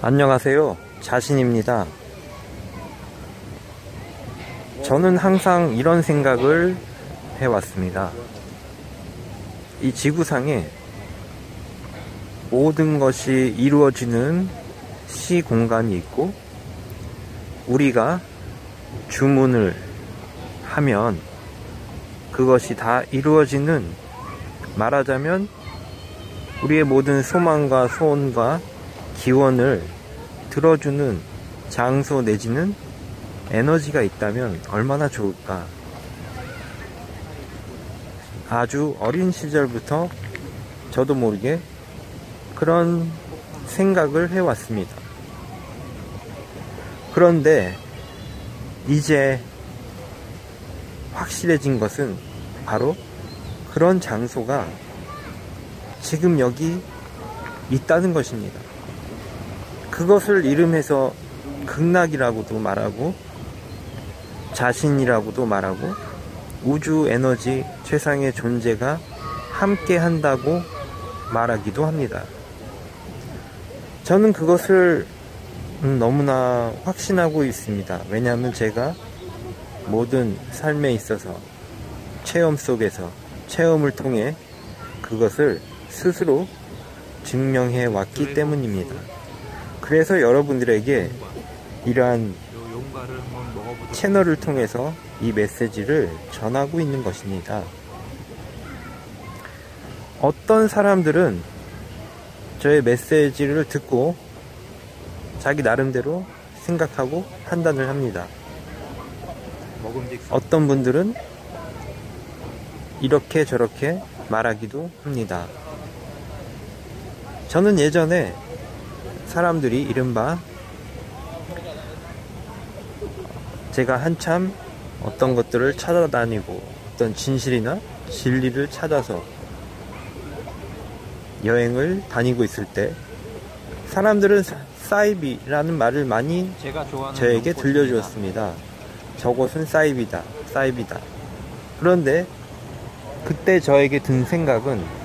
안녕하세요. 자신입니다. 저는 항상 이런 생각을 해왔습니다. 이 지구상에 모든 것이 이루어지는 시공간이 있고, 우리가 주문을 하면 그것이 다 이루어지는, 말하자면 우리의 모든 소망과 소원과 기원을 들어주는 장소 내지는 에너지가 있다면 얼마나 좋을까. 아주 어린 시절부터 저도 모르게 그런 생각을 해왔습니다. 그런데 이제 확실해진 것은 바로 그런 장소가 지금 여기 있다는 것입니다. 그것을 이름해서 극락이라고도 말하고, 자신이라고도 말하고, 우주 에너지 최상의 존재가 함께 한다고 말하기도 합니다. 저는 그것을 너무나 확신하고 있습니다. 왜냐하면 제가 모든 삶에 있어서 체험 속에서, 체험을 통해 그것을 스스로 증명해 왔기 때문입니다. 그래서 여러분들에게 이러한 채널을 통해서 이 메시지를 전하고 있는 것입니다. 어떤 사람들은 저의 메시지를 듣고 자기 나름대로 생각하고 판단을 합니다. 어떤 분들은 이렇게 저렇게 말하기도 합니다. 저는 예전에 사람들이 이른바 제가 한참 어떤 것들을 찾아다니고 어떤 진실이나 진리를 찾아서 여행을 다니고 있을 때 사람들은 사이비라는 말을 많이 저에게 들려주었습니다. 저곳은 사이비다, 사이비다. 그런데 그때 저에게 든 생각은,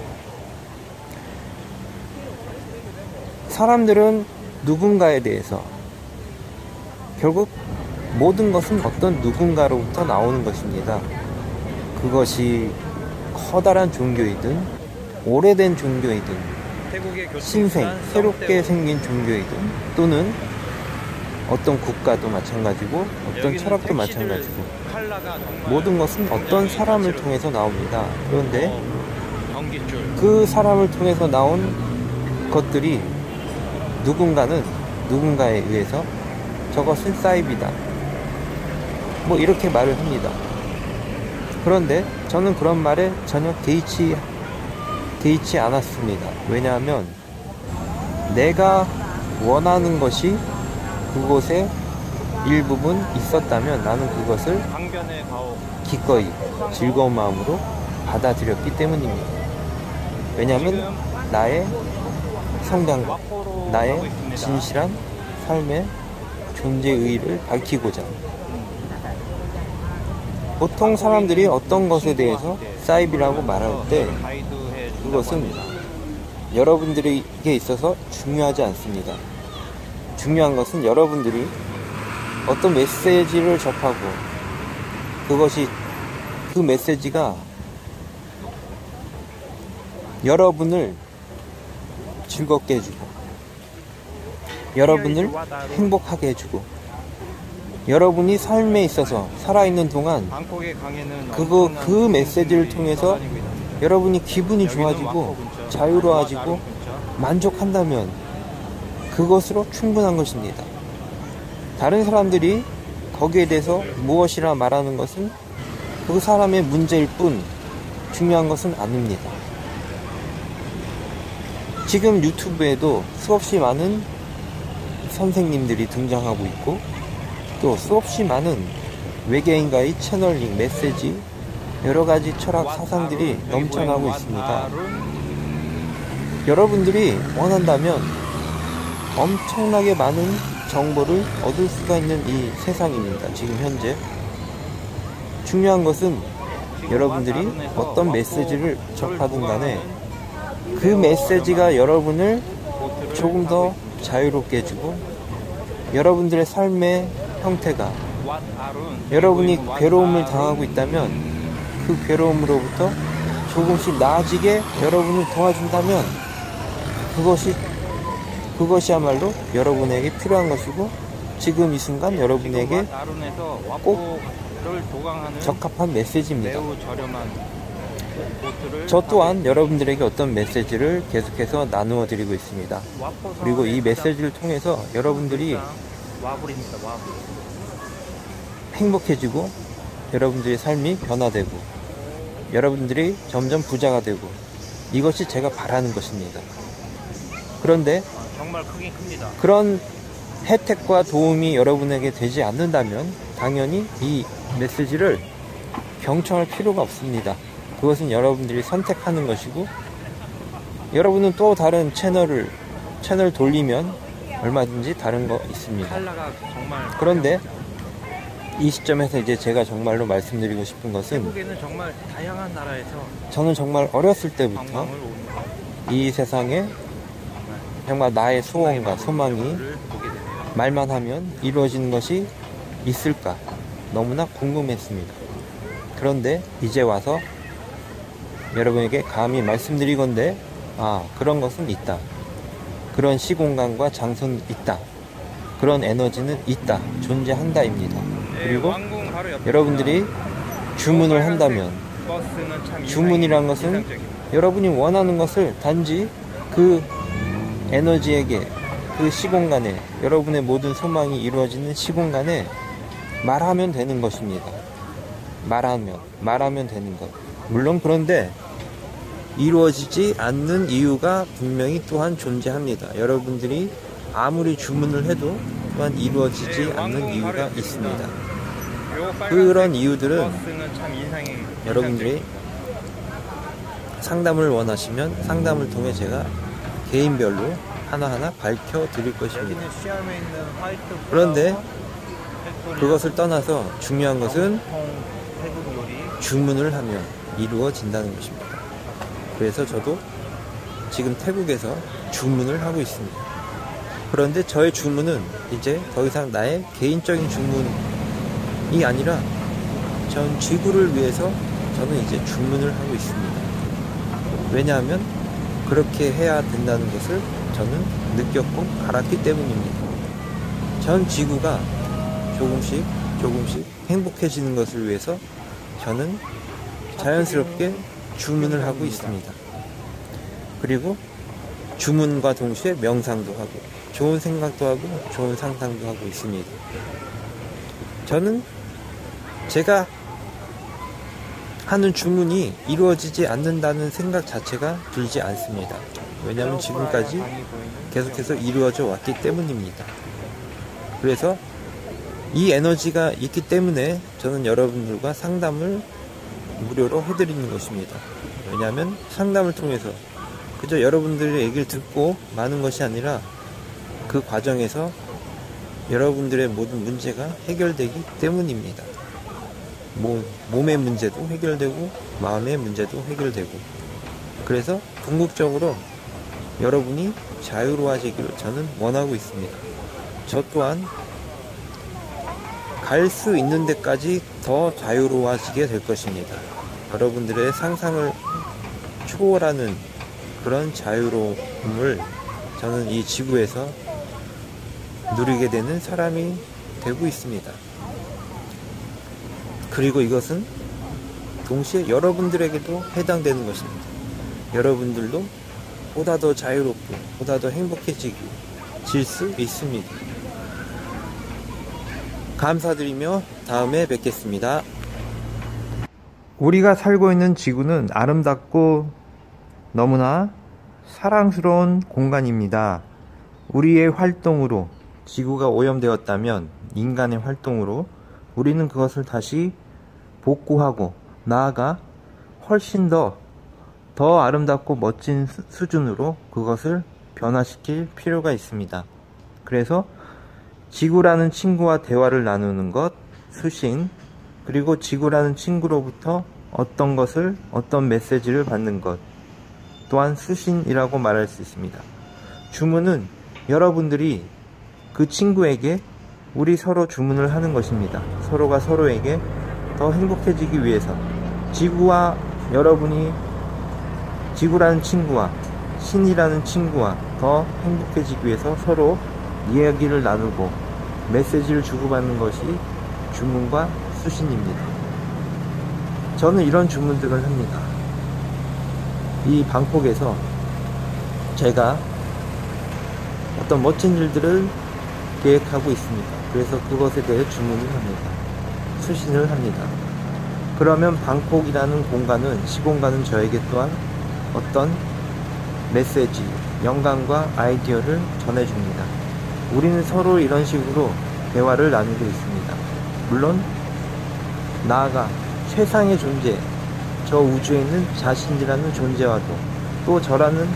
사람들은 누군가에 대해서, 결국 모든 것은 어떤 누군가로부터 나오는 것입니다. 그것이 커다란 종교이든 오래된 종교이든 신생, 새롭게 생긴 종교이든, 또는 어떤 국가도 마찬가지고 어떤 철학도 마찬가지고, 모든 것은 어떤 사람을 통해서 나옵니다. 그런데 그 사람을 통해서 나온 것들이 누군가는 누군가에 의해서 저것은 사이비다, 뭐 이렇게 말을 합니다. 그런데 저는 그런 말에 전혀 개의치 않았습니다. 왜냐하면 내가 원하는 것이 그곳에 일부분 있었다면 나는 그것을 기꺼이 즐거운 마음으로 받아들였기 때문입니다. 왜냐하면 나의 성장과 나의 진실한 삶의 존재 의의를 밝히고자. 보통 사람들이 어떤 것에 대해서 사이비라고 말할 때 그것은 여러분들에게 있어서 중요하지 않습니다. 중요한 것은 여러분들이 어떤 메시지를 접하고 그 메시지가 여러분을 즐겁게 해주고, 여러분을 행복하게 해주고, 여러분이 삶에 있어서 살아있는 동안 그 메시지를 통해서 여러분이 기분이 좋아지고 자유로워지고 만족한다면 그것으로 충분한 것입니다. 다른 사람들이 거기에 대해서 무엇이라 말하는 것은 그 사람의 문제일 뿐 중요한 것은 아닙니다. 지금 유튜브에도 수없이 많은 선생님들이 등장하고 있고, 또 수없이 많은 외계인과의 채널링, 메시지, 여러가지 철학 사상들이 넘쳐나고 있습니다. 여러분들이 원한다면 엄청나게 많은 정보를 얻을 수가 있는 이 세상입니다. 지금 현재 중요한 것은 여러분들이 어떤 메시지를 접하든 간에 그 메시지가 여러분을 조금 더 자유롭게 해주고, 여러분들의 삶의 형태가, 여러분이 괴로움을 당하고 있다면 그 괴로움으로부터 조금씩 나아지게 여러분을 도와준다면 그것이야말로 여러분에게 필요한 것이고, 지금 이 순간 여러분에게 꼭 적합한 메시지입니다. 저 또한 여러분들에게 어떤 메시지를 계속해서 나누어 드리고 있습니다. 그리고 이 메시지를 통해서 여러분들이 행복해지고, 여러분들의 삶이 변화되고, 여러분들이 점점 부자가 되고, 이것이 제가 바라는 것입니다. 그런데 정말 크긴 큽니다. 그런 혜택과 도움이 여러분에게 되지 않는다면 당연히 이 메시지를 경청할 필요가 없습니다. 그것은 여러분들이 선택하는 것이고, 여러분은 또 다른 채널 돌리면 얼마든지 다른 거 있습니다. 그런데 이 시점에서 이제 제가 정말로 말씀드리고 싶은 것은, 태국에는 정말 다양한 나라에서 저는 정말 어렸을 때부터 이 세상에 정말 나의 소원과 소망이 말만 하면 이루어지는 것이 있을까 너무나 궁금했습니다. 그런데 이제 와서 여러분에게 감히 말씀드리건대, 그런 것은 있다. 그런 시공간과 장소는 있다. 그런 에너지는 있다. 존재한다입니다. 그리고 여러분들이 주문을 한다면, 주문이란 것은 여러분이 원하는 것을 단지 그 에너지에게, 그 시공간에, 여러분의 모든 소망이 이루어지는 시공간에 말하면 되는 것입니다. 말하면 되는 것. 물론 그런데 이루어지지 않는 이유가 분명히 또한 존재합니다. 여러분들이 아무리 주문을 해도 또한 이루어지지 않는 이유가 있습니다. 그런 이유들은 여러분들이 상담을 원하시면 상담을 통해 제가 개인별로 하나하나 밝혀드릴 것입니다. 그런데 그것을 떠나서 중요한 것은 주문을 하면 이루어진다는 것입니다. 그래서 저도 지금 태국에서 주문을 하고 있습니다. 그런데 저의 주문은 이제 더 이상 나의 개인적인 주문이 아니라 전 지구를 위해서 저는 이제 주문을 하고 있습니다. 왜냐하면 그렇게 해야 된다는 것을 저는 느꼈고 알았기 때문입니다. 전 지구가 조금씩 행복해지는 것을 위해서 저는 자연스럽게 주문을 하고 있습니다. 그리고 주문과 동시에 명상도 하고, 좋은 생각도 하고, 좋은 상상도 하고 있습니다. 저는 제가 하는 주문이 이루어지지 않는다는 생각 자체가 들지 않습니다. 왜냐하면 지금까지 계속해서 이루어져 왔기 때문입니다. 그래서 이 에너지가 있기 때문에 저는 여러분들과 상담을 무료로 해드리는 것입니다. 왜냐하면 상담을 통해서 그저 여러분들의 얘기를 듣고 마는 것이 아니라 그 과정에서 여러분들의 모든 문제가 해결되기 때문입니다. 몸의 문제도 해결되고 마음의 문제도 해결되고, 그래서 궁극적으로 여러분이 자유로워지기를 저는 원하고 있습니다. 저 또한 갈 수 있는 데까지 더 자유로워지게 될 것입니다. 여러분들의 상상을 초월하는 그런 자유로움을 저는 이 지구에서 누리게 되는 사람이 되고 있습니다. 그리고 이것은 동시에 여러분들에게도 해당되는 것입니다. 여러분들도 보다 더 자유롭고 보다 더 행복해질 수 있습니다. 감사드리며 다음에 뵙겠습니다. 우리가 살고 있는 지구는 아름답고 너무나 사랑스러운 공간입니다. 우리의 활동으로 지구가 오염되었다면, 인간의 활동으로 우리는 그것을 다시 복구하고 나아가 훨씬 더 아름답고 멋진 수준으로 그것을 변화시킬 필요가 있습니다. 그래서 지구라는 친구와 대화를 나누는 것, 수신, 그리고 지구라는 친구로부터 어떤 메시지를 받는 것 또한 수신이라고 말할 수 있습니다. 주문은 여러분들이 그 친구에게 우리 서로 주문을 하는 것입니다. 서로가 서로에게 더 행복해지기 위해서 지구와 여러분이 지구라는 친구와 신이라는 친구와 더 행복해지기 위해서 서로 이야기를 나누고 메시지를 주고받는 것이 주문과 수신입니다. 저는 이런 주문들을 합니다. 이 방콕에서 제가 어떤 멋진 일들을 계획하고 있습니다. 그래서 그것에 대해 주문을 합니다. 수신을 합니다. 그러면 방콕이라는 공간은, 시공간은 저에게 또한 어떤 메시지, 영감과 아이디어를 전해줍니다. 우리는 서로 이런 식으로 대화를 나누고 있습니다. 물론 나아가 최상의 존재, 저 우주에 있는 자신이라는 존재와도, 또 저라는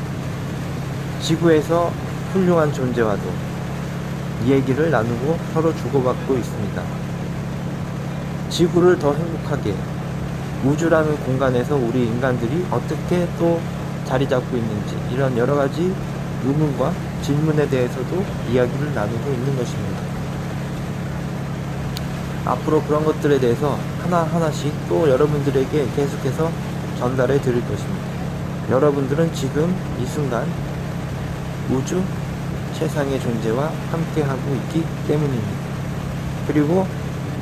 지구에서 훌륭한 존재와도 얘기를 나누고 서로 주고받고 있습니다. 지구를 더 행복하게, 우주라는 공간에서 우리 인간들이 어떻게 또 자리 잡고 있는지, 이런 여러 가지 의문과 질문에 대해서도 이야기를 나누고 있는 것입니다. 앞으로 그런 것들에 대해서 하나하나씩 또 여러분들에게 계속해서 전달해 드릴 것입니다. 여러분들은 지금 이 순간 우주 최상의 존재와 함께하고 있기 때문입니다. 그리고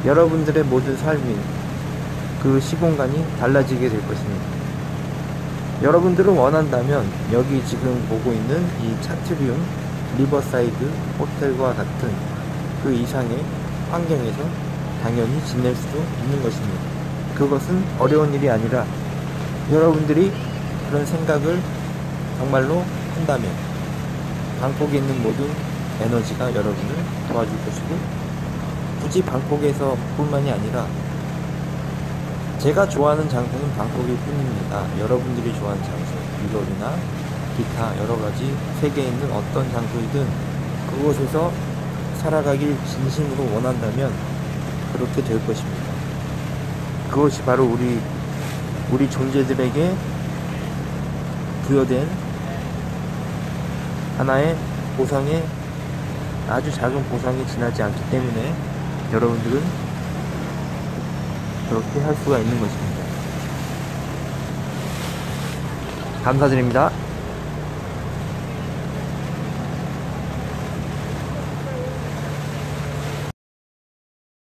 여러분들의 모든 삶이, 그 시공간이 달라지게 될 것입니다. 여러분들은 원한다면 여기 지금 보고 있는 이 차트리움 리버사이드 호텔과 같은 그 이상의 환경에서 당연히 지낼 수도 있는 것입니다. 그것은 어려운 일이 아니라 여러분들이 그런 생각을 정말로 한다면 방콕에 있는 모든 에너지가 여러분을 도와줄 것이고, 굳이 방콕에서 뿐만이 아니라 제가 좋아하는 장소는 방콕일 뿐입니다. 여러분들이 좋아하는 장소, 유럽이나 기타 여러가지 세계에 있는 어떤 장소이든 그곳에서 살아가길 진심으로 원한다면 그렇게 될 것입니다. 그것이 바로 우리 존재들에게 부여된 하나의 보상의, 아주 작은 보상이 지나지 않기 때문에 여러분들은 그렇게 할 수가 있는 것입니다. 감사드립니다.